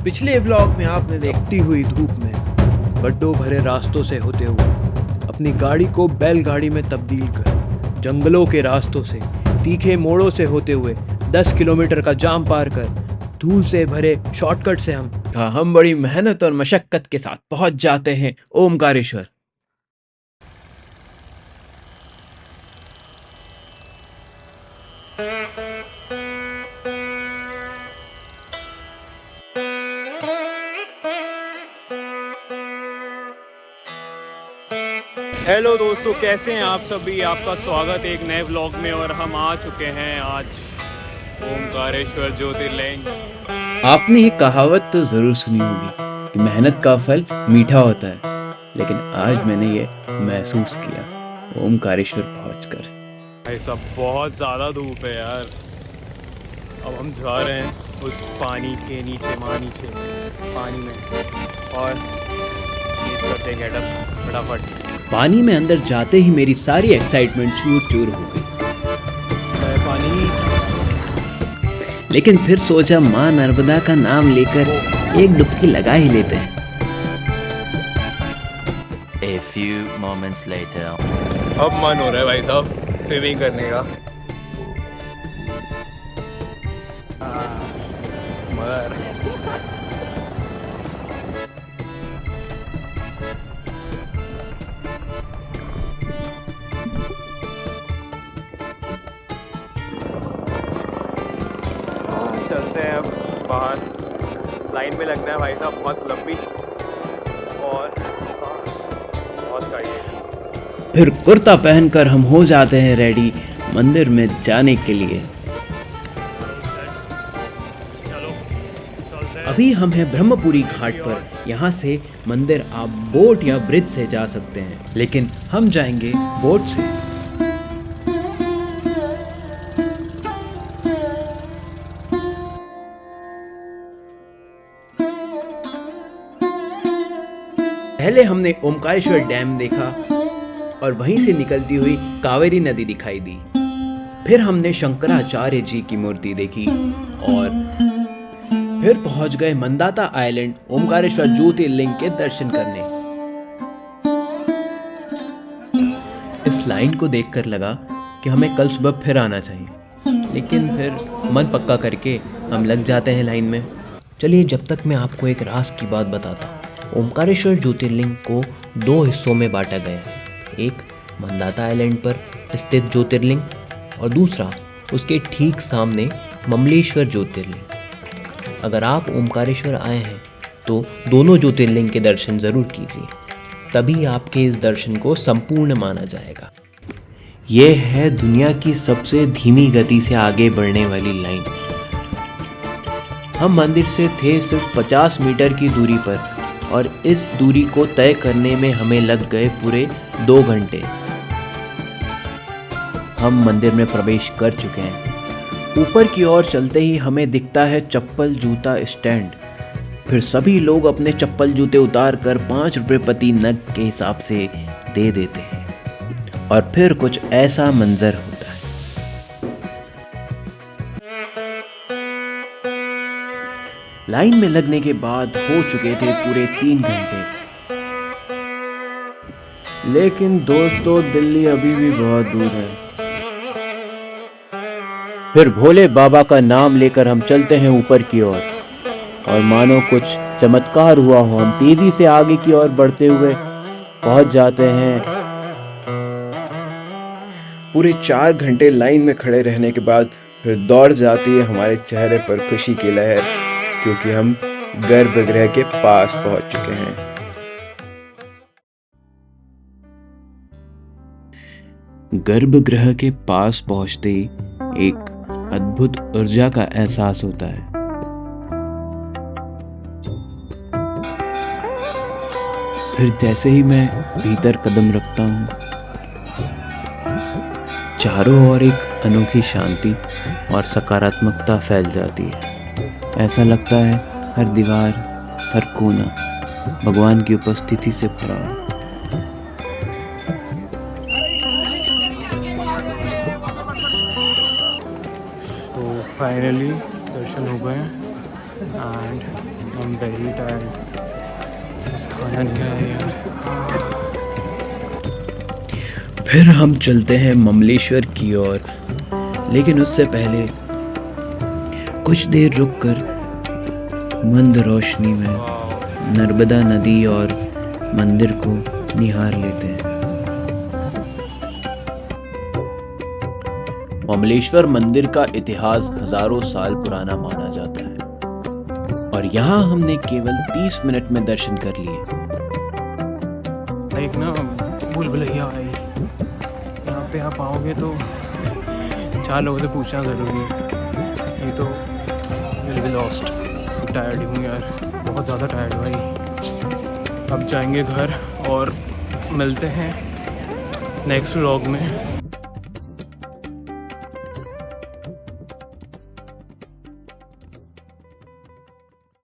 पिछले व्लॉग में आपने देखती हुई धूप में गड्ढों भरे रास्तों से होते हुए अपनी गाड़ी को बैलगाड़ी में तब्दील कर जंगलों के रास्तों से तीखे मोड़ों से होते हुए 10 किलोमीटर का जाम पार कर धूल से भरे शॉर्टकट से हम बड़ी मेहनत और मशक्कत के साथ पहुंच जाते हैं ओमकारेश्वर। हेलो दोस्तों, कैसे हैं आप सभी। आपका स्वागत है एक नए व्लॉग में और हम आ चुके हैं आज ओमकारेश्वर ज्योतिर्लिंग। आपने ये कहावत तो ज़रूर सुनी होगी कि मेहनत का फल मीठा होता है, लेकिन आज मैंने ये महसूस किया ओमकारेश्वर पहुंचकर। ऐसा बहुत ज़्यादा धूप है यार। अब हम जा रहे हैं उस पानी के नीचे पानी में और चीज़ करते हैं गेटअप फटाफट। पानी में अंदर जाते ही मेरी सारी एक्साइटमेंट चूर चूर हो गई। पानी, लेकिन फिर सोचा माँ नर्मदा का नाम लेकर एक डुबकी लगा ही लेते हैं। A few moments later. अब मन हो रहा है भाई साहब स्विमिंग करने का। मजा आ रहा है। चलते हैं अब बाहर, लाइन में लगना है भाई साहब, बहुत लंबी और बहुत गाड़ी है। फिर कुर्ता पहनकर हम हो जाते हैं रेडी मंदिर में जाने के लिए। अभी हम हैं ब्रह्मपुरी घाट पर। यहाँ से मंदिर आप बोट या ब्रिज से जा सकते हैं, लेकिन हम जाएंगे बोट से। पहले हमने ओमकारेश्वर डैम देखा और वहीं से निकलती हुई कावेरी नदी दिखाई दी। फिर हमने शंकराचार्य जी की मूर्ति देखी और फिर पहुंच गए मंदाता आइलैंड ओमकारेश्वर ज्योतिर्लिंग के दर्शन करने। इस लाइन को देखकर लगा कि हमें कल सुबह फिर आना चाहिए, लेकिन फिर मन पक्का करके हम लग जाते हैं लाइन में। चलिए, जब तक मैं आपको एक राज की बात बताता हूँ। ओमकारेश्वर ज्योतिर्लिंग को दो हिस्सों में बांटा गया है। एक मंदाता आइलैंड पर स्थित ज्योतिर्लिंग और दूसरा उसके ठीक सामने ममलेश्वर ज्योतिर्लिंग। अगर आप ओमकारेश्वर आए हैं तो दोनों ज्योतिर्लिंग के दर्शन ज़रूर कीजिए, तभी आपके इस दर्शन को संपूर्ण माना जाएगा। यह है दुनिया की सबसे धीमी गति से आगे बढ़ने वाली लाइन। हम मंदिर से थे सिर्फ 50 मीटर की दूरी पर और इस दूरी को तय करने में हमें लग गए पूरे 2 घंटे। हम मंदिर में प्रवेश कर चुके हैं। ऊपर की ओर चलते ही हमें दिखता है चप्पल जूता स्टैंड। फिर सभी लोग अपने चप्पल जूते उतार कर 5 रुपये प्रति नग के हिसाब से दे देते हैं और फिर कुछ ऐसा मंजर होता है। लाइन में लगने के बाद हो चुके थे पूरे 3 घंटे, लेकिन दोस्तों दिल्ली अभी भी बहुत दूर है। फिर भोले बाबा का नाम लेकर हम चलते हैं ऊपर की ओर और मानो कुछ चमत्कार हुआ हो, हम तेजी से आगे की ओर बढ़ते हुए पहुंच जाते हैं। पूरे 4 घंटे लाइन में खड़े रहने के बाद फिर दौड़ जाती है हमारे चेहरे पर खुशी की लहर, क्योंकि हम गर्भगृह के पास पहुंच चुके हैं। गर्भगृह के पास पहुंचते ही एक अद्भुत ऊर्जा का एहसास होता है। फिर जैसे ही मैं भीतर कदम रखता हूं, चारों ओर एक अनोखी शांति और सकारात्मकता फैल जाती है। ऐसा लगता है हर दीवार, हर कोना भगवान की उपस्थिति से भरा है। तो फाइनली दर्शन हो गए एंड I'm very tired. खाना नहीं खाया यार। फिर हम चलते हैं ममलेश्वर की ओर, लेकिन उससे पहले कुछ देर रुककर मंद रोशनी में नर्मदा नदी और मंदिर को निहार लेते हैं। ममलेश्वर मंदिर का इतिहास हजारों साल पुराना माना जाता है और यहाँ हमने केवल 30 मिनट में दर्शन कर लिए। एक ना भूल-भुलैया आई, यहाँ पे आप आओगे तो 4 लोगों से पूछना ज़रूरी है, नहीं तो विल बी लॉस्ट। टायर्ड हूँ यार, बहुत ज़्यादा टायर्ड भाई। अब जाएंगे घर और मिलते हैं नेक्स्ट व्लॉग में।